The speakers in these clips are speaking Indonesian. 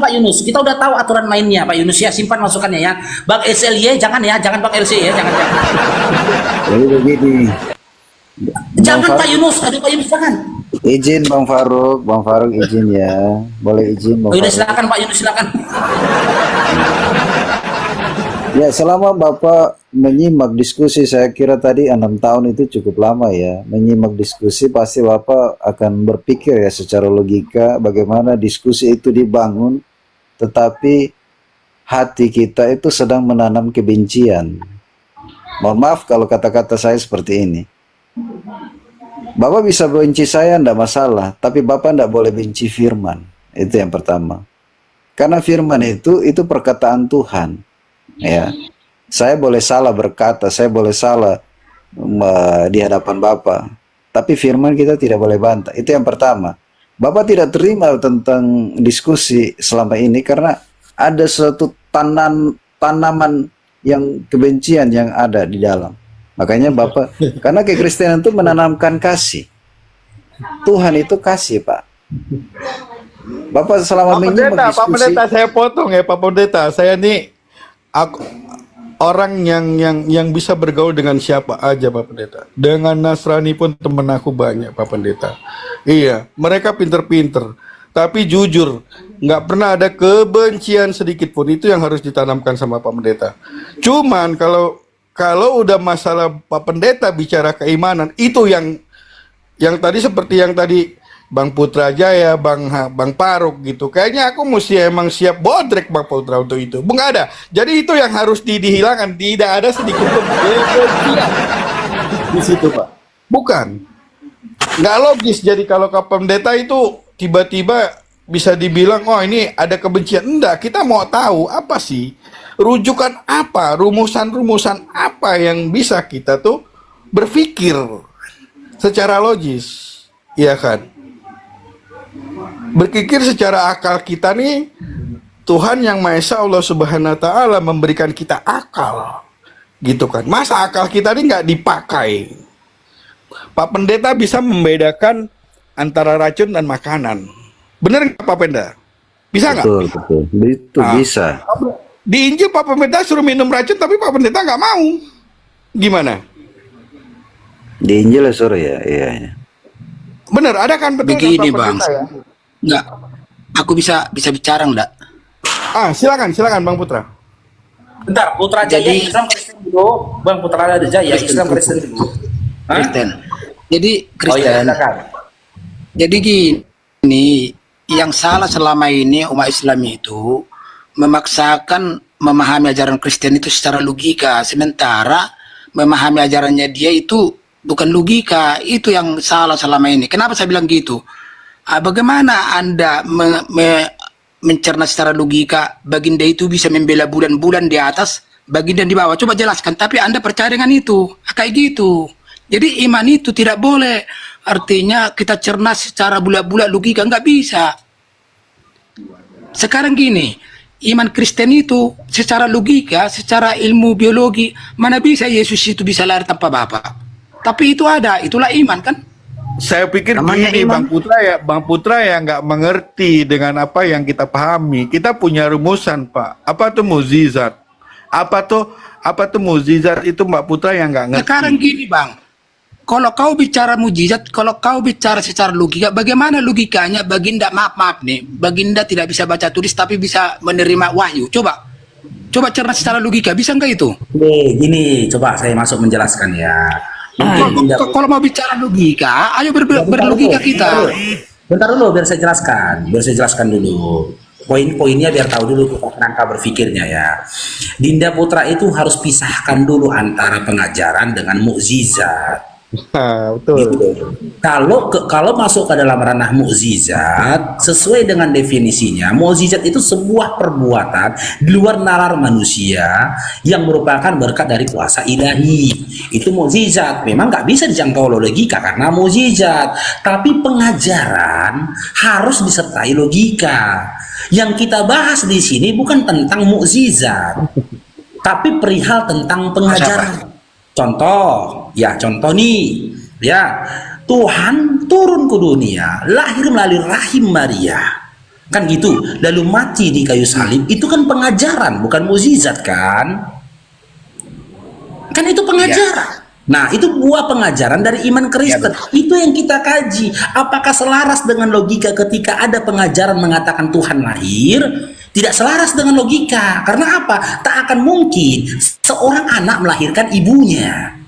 Pak Yunus, kita udah tahu aturan mainnya Pak Yunus ya, simpan masukannya ya. Bang SLY jangan ya, jangan Bang LC ya, jangan. Jadi begini, Jangan Pak Yunus, aduh Pak Yunus jangan. izin Bang Faruk izin ya, boleh izin Oh, Bang udah Faruk. silakan Pak Yunus, silakan. Ya, selama Bapak menyimak diskusi, saya kira tadi 6 tahun itu cukup lama ya. Menyimak diskusi pasti Bapak akan berpikir ya secara logika bagaimana diskusi itu dibangun, tetapi hati kita itu sedang menanam kebencian. Mohon maaf kalau kata-kata saya seperti ini. Bapak bisa benci saya, tidak masalah, tapi Bapak tidak boleh benci firman. Itu yang pertama. Karena firman itu perkataan Tuhan. Ya, saya boleh salah berkata, saya boleh salah di hadapan Bapak, tapi firman kita tidak boleh bantah. Itu yang pertama. Bapak tidak terima tentang diskusi selama ini karena ada suatu tanaman yang kebencian yang ada di dalam. Makanya Bapak, karena kekristenan itu menanamkan kasih. Tuhan itu kasih, Pak. Bapak selama menyimak Pak diskusi. Pendeta, saya potong ya Pak Pendeta. Saya nih aku orang yang bisa bergaul dengan siapa aja Pak Pendeta. Dengan Nasrani pun temen aku banyak Pak Pendeta. Iya, mereka pinter-pinter. Tapi jujur, nggak pernah ada kebencian sedikit pun. Itu yang harus ditanamkan sama Pak Pendeta. Cuman kalau udah masalah Pak Pendeta bicara keimanan, itu yang tadi seperti yang tadi Bang Putra Jaya, Bang Paruk gitu. Kayaknya aku mesti emang siap bodrek Bang Putra untuk itu. Nggak ada. Jadi itu yang harus dihilangkan. Tidak ada sedikit pun kebencian di situ Pak. Bukan. Nggak logis. Jadi kalau ke pendeta itu tiba-tiba bisa dibilang, oh ini ada kebencian. Enggak, kita mau tahu apa sih rujukan apa, rumusan-rumusan apa yang bisa kita tuh berpikir secara logis, iya kan? Berpikir secara akal kita nih, Tuhan yang Maha Esa Allah Subhanahu wa Ta'ala memberikan kita akal, gitu kan? Masa akal kita ini nggak dipakai? Pak Pendeta bisa membedakan antara racun dan makanan. Bener nggak Pak Pendeta? Bisa nggak? Betul. Itu bisa. Di Injil Pak Pendeta suruh minum racun, tapi Pak Pendeta nggak mau. Gimana? Di Injil sore ya, iya. Bener, ada kan betul Begini kan, Pak Bang, Pendeta, ya? enggak, aku bisa bicara enggak? Silakan Bang Putra. Bentar, Putra Jaya Islam Kristen dulu, Bang Putra Jaya Islam Kristen dulu. Kristen. Jadi Oh iya, Kristen. silakan. Jadi gini, yang salah selama ini umat Islam itu memaksakan memahami ajaran Kristen itu secara logika, sementara memahami ajarannya dia itu bukan logika. Itu yang salah selama ini. Kenapa saya bilang gitu? Bagaimana Anda mencerna secara logika baginda itu bisa membela bulan-bulan di atas, baginda di bawah? Coba jelaskan. Tapi Anda percaya dengan itu, kayak gitu. Jadi iman itu tidak boleh. Artinya kita cerna secara bulat-bulat logika, nggak bisa. Sekarang gini, iman Kristen itu secara logika, secara ilmu biologi, mana bisa Yesus itu bisa lahir tanpa Bapa? Tapi itu ada, itulah iman kan? Saya pikir Namanya gini iman. Bang Putra ya nggak mengerti dengan apa yang kita pahami. Kita punya rumusan Pak. Apa tuh mukjizat? Apa tuh mukjizat itu Mbak Putra yang nggak ngerti. Sekarang gini Bang, kalau kau bicara mujizat, kalau kau bicara secara logika, bagaimana logikanya baginda, maaf nih, baginda tidak bisa baca tulis tapi bisa menerima wahyu. Coba cerna secara logika, bisa nggak itu? Gini, coba saya masuk menjelaskan ya. Kalau mau bicara logika, ayo berlogika kita. Bentar dulu, biar saya jelaskan dulu. Poin-poinnya biar tahu dulu kerangka berpikirnya ya. Dinda Putra itu harus pisahkan dulu antara pengajaran dengan mukjizat. Betul. Gitu. Kalau masuk ke dalam ranah mukjizat, sesuai dengan definisinya, mukjizat itu sebuah perbuatan di luar nalar manusia yang merupakan berkat dari kuasa ilahi. Itu mukjizat. Memang nggak bisa dijangkau logika karena mukjizat. Tapi pengajaran harus disertai logika. Yang kita bahas di sini bukan tentang mukjizat, tapi perihal tentang pengajaran. Contoh nih, ya, Tuhan turun ke dunia, lahir melalui rahim Maria. Kan gitu. Lalu mati di kayu salib itu kan pengajaran, bukan mukjizat kan? Kan itu pengajaran. Nah, itu buah pengajaran dari iman Kristen. Itu yang kita kaji. Apakah selaras dengan logika ketika ada pengajaran mengatakan Tuhan lahir? Tidak selaras dengan logika. Karena apa? Tak akan mungkin seorang anak melahirkan ibunya.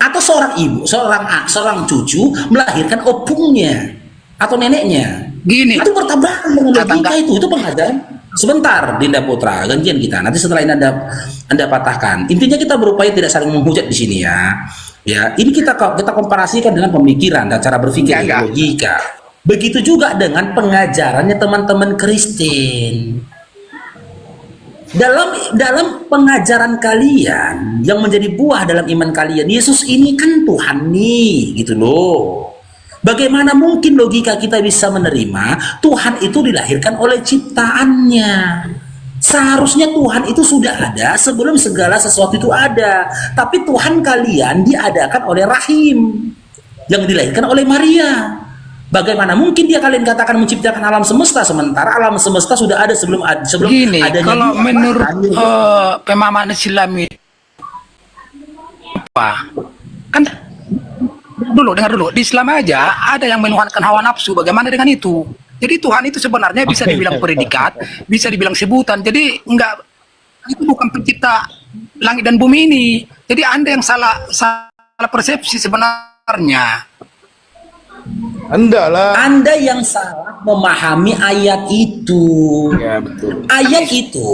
Atau seorang cucu melahirkan opungnya atau neneknya. Gini, Itu bertabrakan dengan logika Tetangga. itu pengajaran. Sebentar, Dinda Putra, gantian kita. Nanti setelah ini Anda patahkan. Intinya kita berupaya tidak saling menghujat di sini ya. Ya, ini kita komparasikan dengan pemikiran dan cara berpikir Enggak. logika. Begitu juga dengan pengajarannya teman-teman Kristen. Dalam pengajaran kalian yang menjadi buah dalam iman kalian, Yesus ini kan Tuhan nih, gitu loh. Bagaimana mungkin logika kita bisa menerima Tuhan itu dilahirkan oleh ciptaannya? Seharusnya Tuhan itu sudah ada sebelum segala sesuatu itu ada. Tapi Tuhan kalian diadakan oleh rahim yang dilahirkan oleh Maria. Bagaimana mungkin dia kalian katakan menciptakan alam semesta sementara alam semesta sudah ada sebelum Gini, adanya kalau dia? menurut pemahaman Islam apa? Kan dengar dulu, di Islam aja ada yang menuhankan hawa nafsu. Bagaimana dengan itu? Jadi Tuhan itu sebenarnya bisa dibilang predikat, bisa dibilang sebutan. Jadi enggak, itu bukan pencipta langit dan bumi ini. Jadi Anda yang salah persepsi sebenarnya. Anda lah. Anda yang salah memahami ayat itu. Ya betul. Ayat itu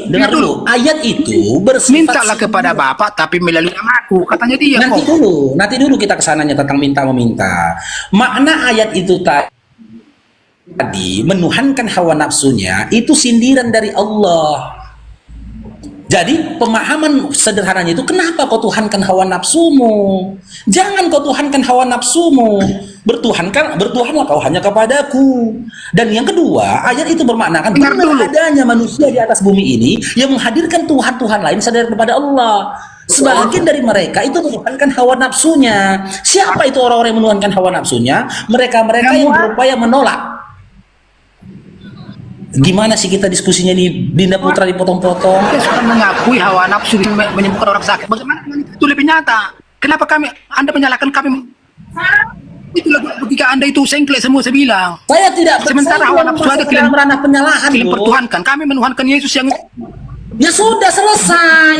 dengar dulu. Ayat itu bersifat Mintalah kepada Bapak tapi melalui namaku, katanya dia. nanti dulu kita kesananya tentang minta-meminta. Makna ayat itu tadi menuhankan hawa nafsunya itu sindiran dari Allah. Jadi pemahaman sederhananya itu kenapa kau tuhankan hawa nafsumu? Jangan kau tuhankan hawa nafsumu. Bertuhanlah kau hanya kepadaku. Dan yang kedua, ayat itu bermaknakan Dengar benar dulu. adanya manusia di atas bumi ini yang menghadirkan Tuhan-Tuhan lain selain kepada Allah. Sebagian dari mereka itu menuhankan hawa nafsunya. Siapa itu orang-orang yang menuhankan hawa nafsunya? Mereka-mereka yang berupaya menolak. Gimana sih kita diskusinya nih, Dinda Putra dipotong-potong? Dia suka mengakui hawa nafsu menyembuhkan orang sakit. Bagaimana dengan itu lebih nyata? Kenapa Anda menyalahkan kami? Itulah logika Anda itu sengklek semua saya bilang. Saya tidak Sementara hawa nafsu ada dalam ranah penyalahan. kalian loh. pertuhankan. Kami menuhankan Yesus yang Ya sudah selesai.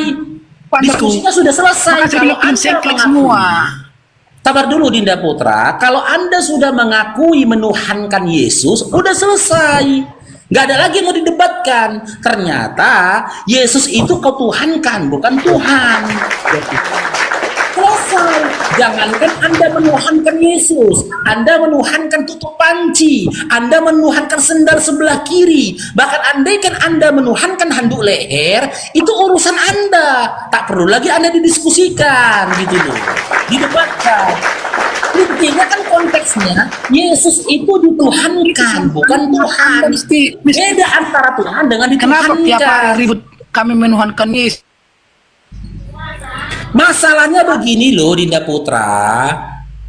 Diskusinya sudah selesai. Maka saya bilang kalian sengklek semua. Sabar dulu Dinda Putra. Kalau Anda sudah mengakui menuhankan Yesus, udah selesai. Gak ada lagi yang mau didebatkan. Ternyata Yesus itu kau tuhankan, bukan Tuhan. Selesai. Jangankan Anda menuhankan Yesus, Anda menuhankan tutup panci, Anda menuhankan sendal sebelah kiri, bahkan andaikan Anda menuhankan handuk leher, itu urusan Anda. Tak perlu lagi Anda didiskusikan, gitu loh, didebatkan. Intinya kan konteksnya Yesus itu dituhankan, bukan Tuhan. Beda antara Tuhan dengan Kenapa tiap hari dituhankan. ribut kami menuhankan Yesus? Masalahnya begini loh Dinda Putra.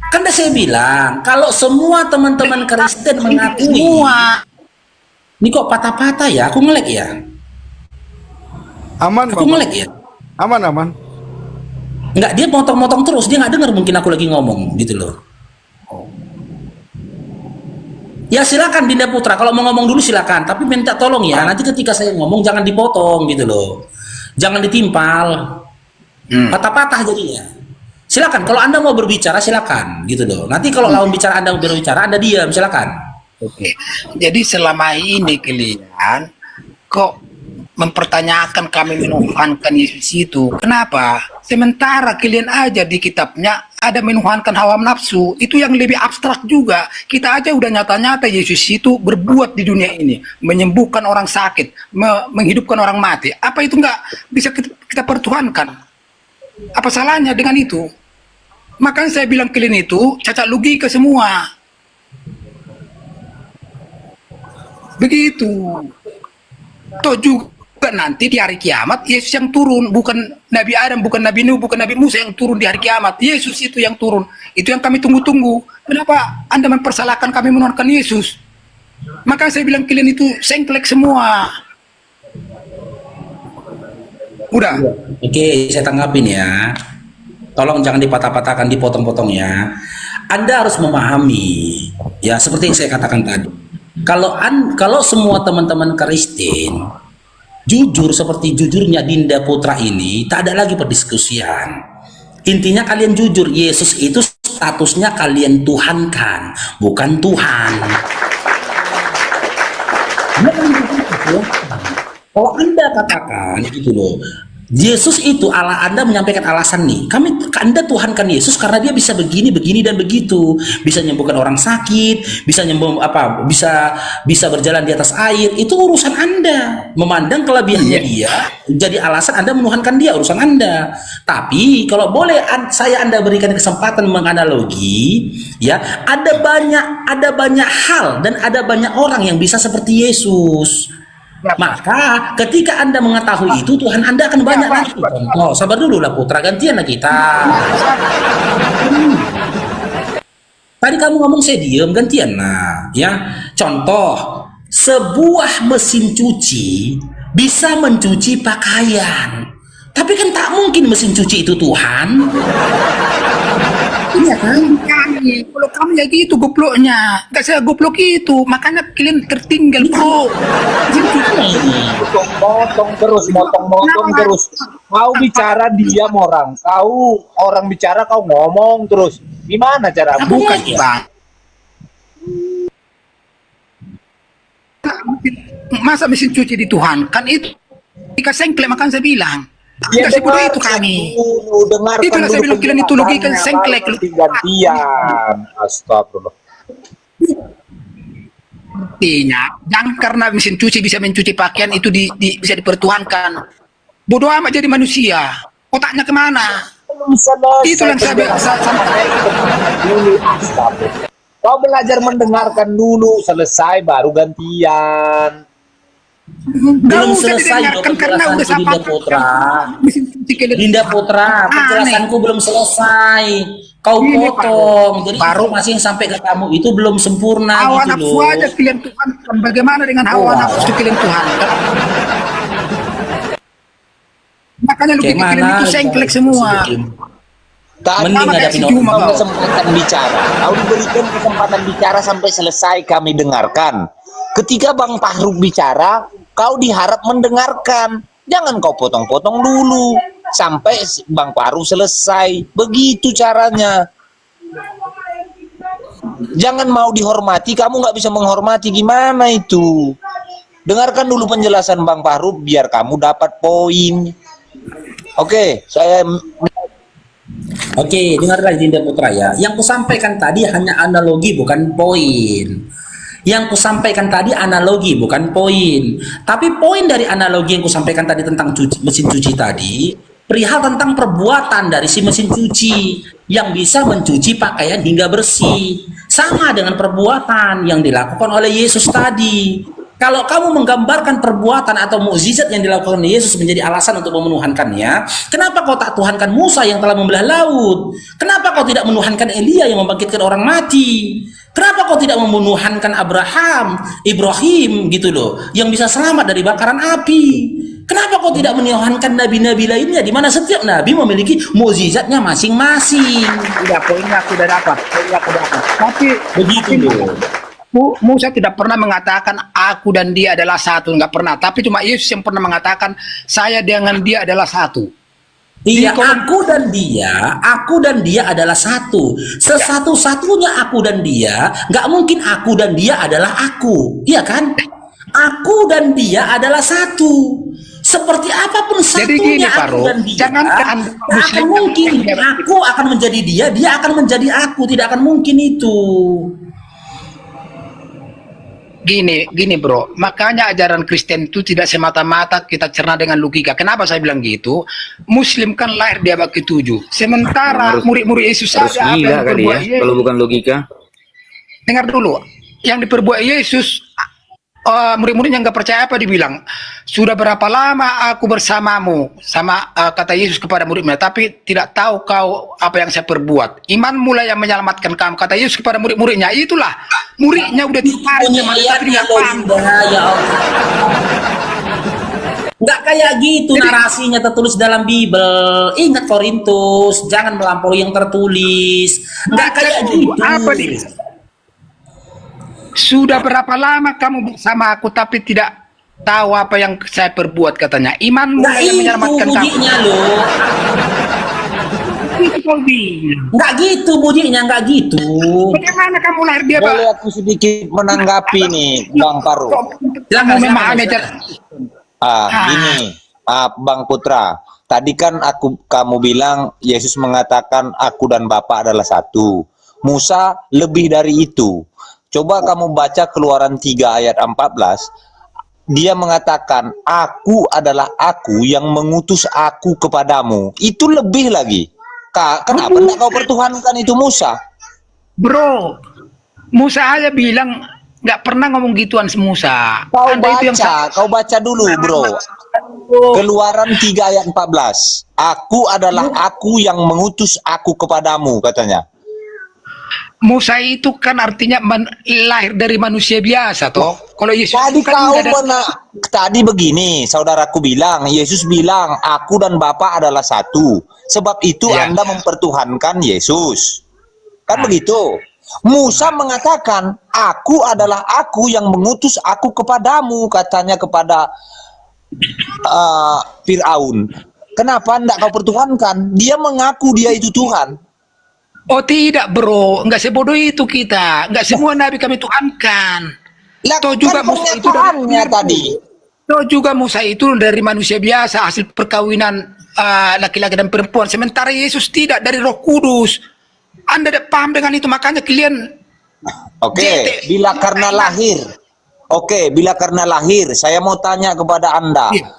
Kan udah saya bilang, kalau semua teman-teman Kristen mengakui, Semua. ini kok patah-patah ya? Aku ngelek ya? Aman, Aku Bapak. ngelek ya? Aman. Enggak, dia motong-motong terus, dia nggak dengar mungkin aku lagi ngomong gitu loh. Ya silakan Dinda Putra, kalau mau ngomong dulu silakan, tapi minta tolong ya, nanti ketika saya ngomong jangan dipotong gitu loh. Jangan ditimpal. Patah-patah jadinya. Silakan, kalau Anda mau berbicara silakan gitu loh. Nanti kalau lawan bicara Anda berbicara, Anda diam, silakan. Oke. Jadi selama ini kalian kok mempertanyakan kami menuhankan Yesus itu. Kenapa? Sementara kalian aja di kitabnya ada menuhankan hawa nafsu. Itu yang lebih abstrak juga. Kita aja udah nyata-nyata Yesus itu berbuat di dunia ini. Menyembuhkan orang sakit. Menghidupkan orang mati. Apa itu nggak bisa kita pertuhankan? Apa salahnya dengan itu? Makanya saya bilang kalian itu cacat logika semua. Begitu. Toh juga nanti di hari kiamat Yesus yang turun, bukan Nabi Adam, bukan Nabi Nuh, bukan Nabi Musa yang turun di hari kiamat. Yesus itu yang turun. Itu yang kami tunggu-tunggu. Kenapa Anda mempersalahkan kami menuhankan Yesus? Maka saya bilang kalian itu sengklek semua. Udah. Oke, saya tanggapin ya. Tolong jangan dipatah-patahkan, dipotong-potong ya. Anda harus memahami, ya seperti yang saya katakan tadi. Kalau semua teman-teman Kristen jujur seperti jujurnya Dinda Putra ini, tak ada lagi perdiskusian. Intinya kalian jujur, Yesus itu statusnya kalian tuhankan, bukan Tuhan. Kalau Anda katakan gitu loh, Yesus itu Allah, Anda menyampaikan alasan nih, Anda tuhankan Yesus karena dia bisa begini, begini dan begitu, bisa menyembuhkan orang sakit, bisa bisa berjalan di atas air, itu urusan Anda. Memandang kelebihannya dia, jadi alasan Anda menuhankan dia, urusan Anda. Tapi kalau boleh Anda berikan kesempatan menganalogi, ya ada banyak hal dan ada banyak orang yang bisa seperti Yesus. Maka ketika Anda mengetahui itu, Tuhan Anda akan banyak lagi. Contoh, sabar dulu lah Putra, gantian lah kita. Tadi kamu ngomong saya diem, gantian lah. Ya, contoh, sebuah mesin cuci bisa mencuci pakaian. Tapi kan tak mungkin mesin cuci itu Tuhan. Iya kan? Kalau kamu ya gitu gobloknya, nggak saya goblok itu, makanya kalian tertinggal bro. Motong terus. Kau bicara diam orang, kau orang bicara kau ngomong terus. Gimana cara? Bukan bang. Masa mesin cuci di Tuhan kan itu jika sengklek, makan saya bilang. Ya, kasih bodoh itu kami. Itulah saya bilang kalian itu logika sengklek. Gantian. Astagfirullah. Artinya, jangan karena mesin cuci bisa mencuci pakaian itu bisa dipertuhankan. Bodoh amat jadi manusia. Otaknya kemana? Itu yang saya bilang. Kau belajar mendengarkan dulu, selesai baru gantian. Belum selesai dong penjelasanku Dinda Putra. Dinda Putra, penjelasanku belum selesai. Kau potong, jadi informasi yang sampai ke kamu itu belum sempurna hawa gitu nafsu loh. aja kalian Tuhan. Bagaimana dengan hawa nafsu kalian Tuhan? Makanya logika kalian itu sengklek semua. Mending ngadapin orang kesempatan bicara. Kau diberikan kesempatan bicara sampai selesai kami dengarkan. Ketika Bang Fahruk bicara, kau diharap mendengarkan. Jangan kau potong-potong dulu sampai Bang Fahruk selesai. Begitu caranya. Jangan mau dihormati, kamu nggak bisa menghormati. Gimana itu? Dengarkan dulu penjelasan Bang Fahruk biar kamu dapat poin. Oke, dengarlah Dinda Putra ya. Yang kusampaikan tadi hanya analogi bukan poin. Yang kusampaikan tadi analogi bukan poin. Tapi poin dari analogi yang kusampaikan tadi tentang mesin cuci tadi, perihal tentang perbuatan dari si mesin cuci yang bisa mencuci pakaian hingga bersih. Sama dengan perbuatan yang dilakukan oleh Yesus tadi. Kalau kamu menggambarkan perbuatan atau mukjizat yang dilakukan oleh Yesus menjadi alasan untuk memenuhankannya, kenapa kau tak tuhankan Musa yang telah membelah laut? Kenapa kau tidak menuhankan Elia yang membangkitkan orang mati? Kenapa kau tidak memenuhankan Abraham, Ibrahim gitu loh, yang bisa selamat dari bakaran api? Kenapa kau tidak menuhankan nabi-nabi lainnya, di mana setiap nabi memiliki mukjizatnya masing-masing? Udah poinnya aku udah dapat, Tapi begitu loh. Musa tidak pernah mengatakan aku dan dia adalah satu, nggak pernah. Tapi cuma Yesus yang pernah mengatakan saya dengan dia adalah satu. Iya, aku dan dia adalah satu. Sesatu-satunya aku dan dia, nggak mungkin aku dan dia adalah aku, iya kan? Aku dan dia adalah satu. Seperti apapun satunya aku dan dia, jangankan akan mungkin aku akan menjadi dia, dia akan menjadi aku, tidak akan mungkin itu. Gini bro, makanya ajaran Kristen itu tidak semata-mata kita cerna dengan logika. Kenapa saya bilang gitu? Muslim kan lahir di abad ke-7. Sementara murid-murid Yesus saja apa yang kali ya, kalau bukan logika. Dengar dulu, yang diperbuat Yesus murid-muridnya nggak percaya apa dibilang, sudah berapa lama aku bersamamu, sama kata Yesus kepada murid-muridnya, tapi tidak tahu kau apa yang saya perbuat. Iman mulai yang menyelamatkan kamu, kata Yesus kepada murid-muridnya. Itulah muridnya udah tertarik Punya sama dia, tapi ayatnya nggak loh, paham. Dinda, ya Allah. Nggak kayak gitu narasinya tertulis dalam Bible. Ingat Korintus, jangan melampaui yang tertulis. Nggak kayak gitu. Apa dia? Sudah berapa lama kamu bersama aku tapi tidak tahu apa yang saya perbuat, katanya. Iman Nggak mulai yang itu menyelamatkan kamu. bunyinya loh. Itu kau bilang. Nggak gitu bunyinya, nggak gitu. Bagaimana kamu lahir dia, Pak? Boleh aku sedikit menanggapi nih, Bang Farouk? Silakan, Kamu memahami silakan. ajaran. Gini, Bang Putra. Tadi kan kamu bilang Yesus mengatakan aku dan Bapa adalah satu. Musa lebih dari itu. Coba kamu baca Keluaran 3 ayat 14. Dia mengatakan, aku adalah aku yang mengutus aku kepadamu. Itu lebih lagi. Kenapa tidak kau pertuhankan itu Musa? Bro, Musa aja bilang nggak pernah ngomong gituan Musa. Kau Anda itu yang kau baca dulu bro. Keluaran 3 ayat 14. Aku adalah aku yang mengutus aku kepadamu, katanya. Musa itu kan artinya lahir dari manusia biasa toh. Kalau Yesus Tadi itu kan kau nggak ada- tadi begini, saudaraku bilang, Yesus bilang, aku dan Bapa adalah satu. Sebab itu Iya. Anda mempertuhankan Yesus. Kan begitu. Musa mengatakan, aku adalah aku yang mengutus aku kepadamu, katanya kepada Fir'aun. Kenapa enggak kau pertuhankan? Dia mengaku dia itu Tuhan. Oh tidak bro, nggak sebodoh itu kita. Nggak semua nabi kami tuhankan. Lah, Toh juga kan Musa itu pernyataannya tadi. Toh juga Musa itu dari manusia biasa, hasil perkawinan laki-laki dan perempuan. Sementara Yesus tidak, dari Roh Kudus. Anda tidak paham dengan itu, makanya kalian Oke, bila karena lahir. Oke, bila karena lahir, saya mau tanya kepada Anda. Iya.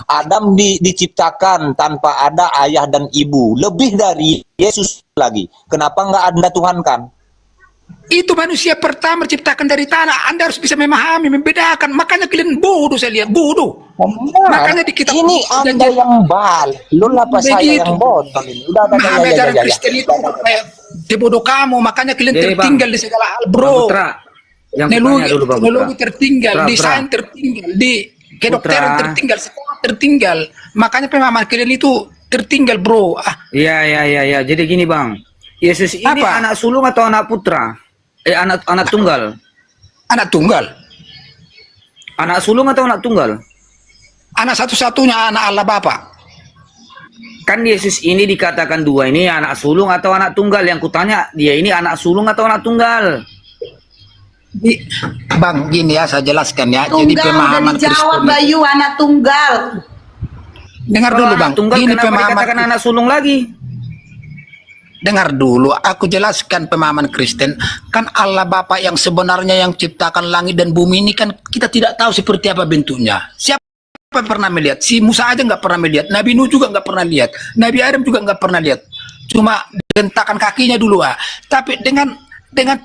Adam diciptakan tanpa ada ayah dan ibu. Lebih dari Yesus lagi. Kenapa nggak Anda tuhankan? itu manusia pertama ciptakan dari tanah. Anda harus bisa memahami, membedakan. Makanya kalian bodoh, saya lihat bodoh. Makanya di kitab Ini Anda yang bal. Lu apa saya Begitu. yang bodoh ini? Udah, memahami ya, ajaran ya, ya. Kristen itu kayak sebodoh kamu. Makanya kalian Jadi, tertinggal Bang, di segala hal, Bang bro. Putra, yang kutanya dulu Bang Putra. Teknologi tertinggal, Putra, desain Putra. tertinggal, di kedokteran Putra. tertinggal, sekolah tertinggal. Makanya pemahaman kalian itu tertinggal, bro. Iya. Jadi gini Bang, Yesus ini Apa? anak sulung atau anak putra? Anak tunggal. Anak tunggal. Anak sulung atau anak tunggal? Anak satu-satunya anak Allah Bapa. Kan Yesus ini dikatakan dua, ini anak sulung atau anak tunggal. Yang kutanya, dia ini anak sulung atau anak tunggal? Bang, gini ya, saya jelaskan ya. Jadi Tunggal udah pemahaman dijawab Kristen. Bayu, anak tunggal. Dengar Kalau dulu, anak Bang. tunggal Gini kenapa dikatakan pemahaman. anak sulung lagi? Dengar dulu, aku jelaskan pemahaman Kristen. Kan Allah Bapa yang sebenarnya yang ciptakan langit dan bumi ini kan kita tidak tahu seperti apa bentuknya. Siapa yang pernah melihat? Si Musa aja nggak pernah melihat. Nabi Nuh juga nggak pernah lihat. Nabi Adam juga nggak pernah lihat. Cuma dentakan kakinya dulu ah. Tapi dengan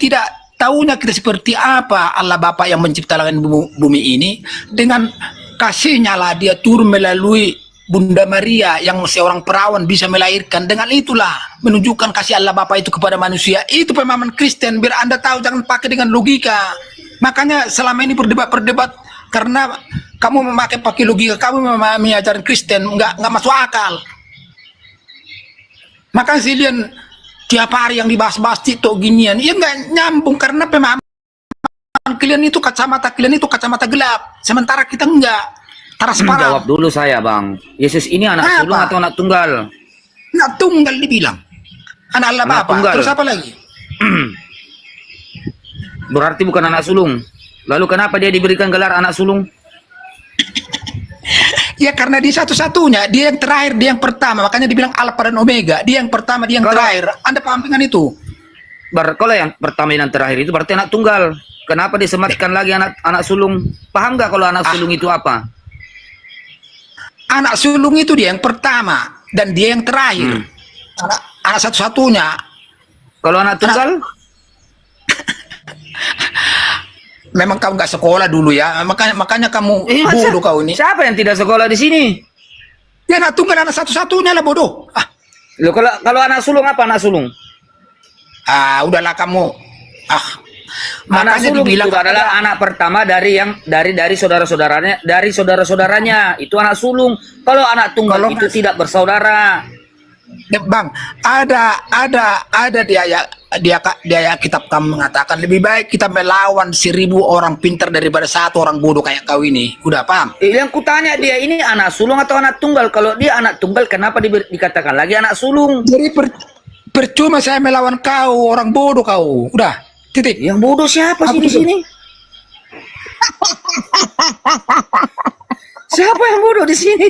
tidak tahunya kita seperti apa Allah Bapa yang menciptakan bumi ini, dengan kasihnya lah dia turun melalui Bunda Maria yang seorang perawan bisa melahirkan. Dengan itulah menunjukkan kasih Allah Bapa itu kepada manusia. Itu pemahaman Kristen, biar Anda tahu, jangan pakai dengan logika. Makanya selama ini berdebat karena kamu pakai logika, kamu memahami ajaran Kristen nggak masuk akal. Makanya silian tiap hari yang dibahas-bahas TikTok ginian, ya nggak nyambung karena pemahaman kalian itu kacamata gelap, sementara kita enggak. Transparan. Jawab dulu saya Bang. Yesus ini anak Apa? sulung atau anak tunggal? Anak tunggal dibilang. Anak Allah Anak Bapa. tunggal. Terus apa lagi? Berarti bukan anak sulung. Lalu kenapa dia diberikan gelar anak sulung? Ya karena dia satu-satunya, dia yang terakhir, dia yang pertama. Makanya dibilang Alpha dan Omega. Dia yang pertama, dia yang Kalau- terakhir. Anda paham dengan itu? Kalau yang pertama dan terakhir itu berarti anak tunggal. Kenapa disematkan lagi anak sulung? Paham nggak kalau anak sulung itu apa? Anak sulung itu dia yang pertama dan dia yang terakhir. Anak satu-satunya. Kalau anak tunggal? memang kau nggak sekolah dulu ya, makanya kamu Masa- bodoh kau ini. Siapa yang tidak sekolah di sini? Ya anak tunggal anak satu-satunya lah bodoh. Loh, kalau anak sulung apa anak sulung? Udahlah kamu. Anak Makanya sulung dibilang itu adalah anak pertama dari saudara-saudaranya itu anak sulung. Kalau anak tunggal Kalau itu tidak bersaudara. Bang, ada dia kitab kamu mengatakan lebih baik kita melawan 1000 orang pintar daripada 1 orang bodoh kayak kau ini. Udah paham? Yang kutanya dia ini anak sulung atau anak tunggal? Kalau dia anak tunggal, kenapa dikatakan lagi anak sulung? Jadi percuma saya melawan kau, orang bodoh kau. Udah, titik. Yang bodoh siapa sih di sini? Siapa yang bodoh di sini?